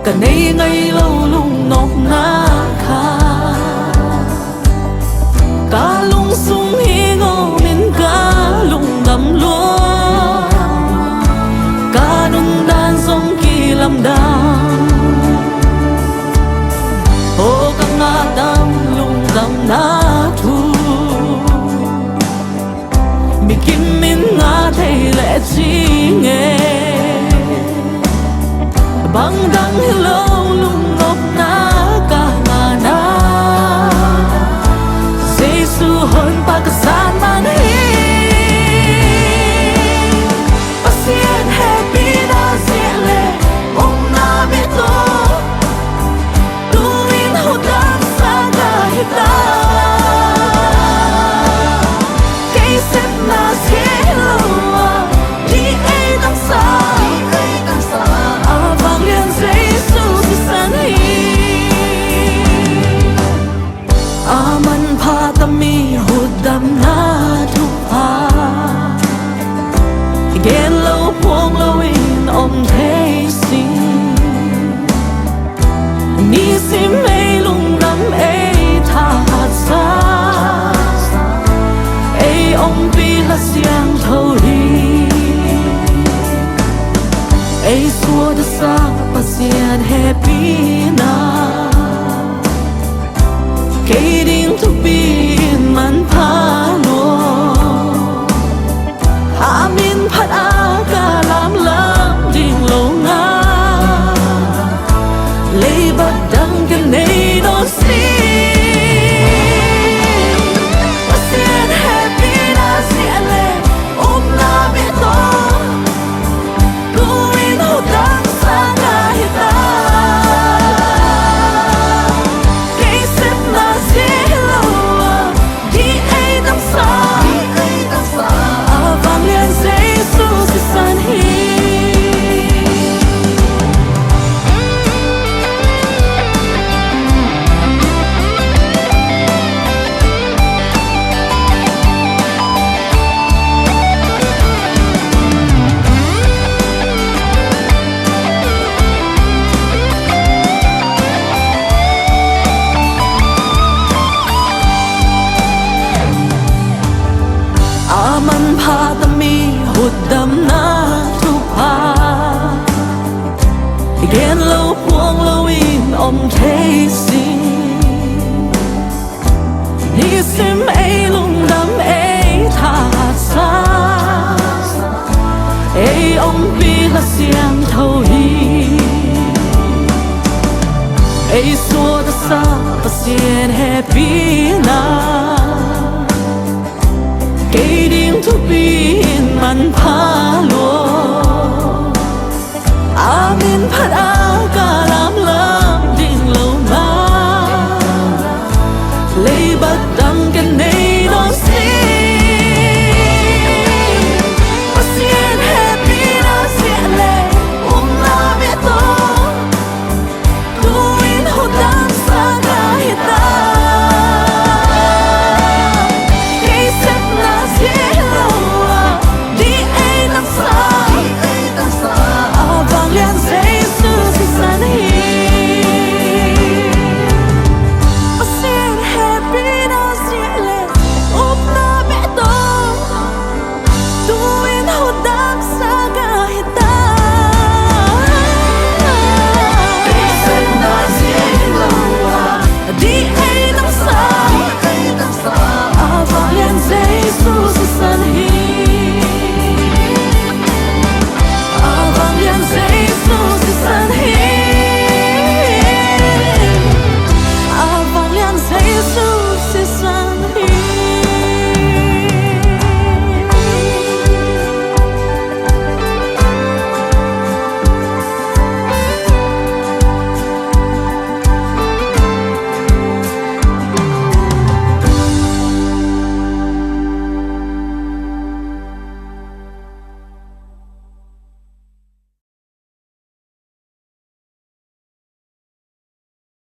cả nay ngày lâu lungdamna cả lung sung hi ngô min cả lungdam luôn cả nung đan zong ki lamdang ô kanga dam lungdamna thu mikim min nga thei lệ ciing bangdang hilo lungnopna kanga Jesu honpa kasan man hing Pasien hepina zile upna bito tuwin hutdam sa kahitang Kei Sep Zieh Hilo DEIH tăng sa vang liền Jesu si san hing aman pha tami hutdam na thupha gen lâu puông lâu in thei si ni sim ei lungdam ei khat sa ei pi la siang thâu hi ei xua da sa Pasien hepina Kei ding to be in man pano Amin phat aga lam ding lo nga Lei bat dang kan nei no si Pasien hepina zile upna bito tuwin hutdam sa kahitang Kei Sep Zieh Hilo DEIH tăng sa vang liền Jesu si san hing aman pha tami hutdam na thupha gen lâu puông lâu in thei si ni sim ei lungdam ei khat sa ei pi la siang thâu hi ei xua da sa Pasien hepina Kei ding to be in man pa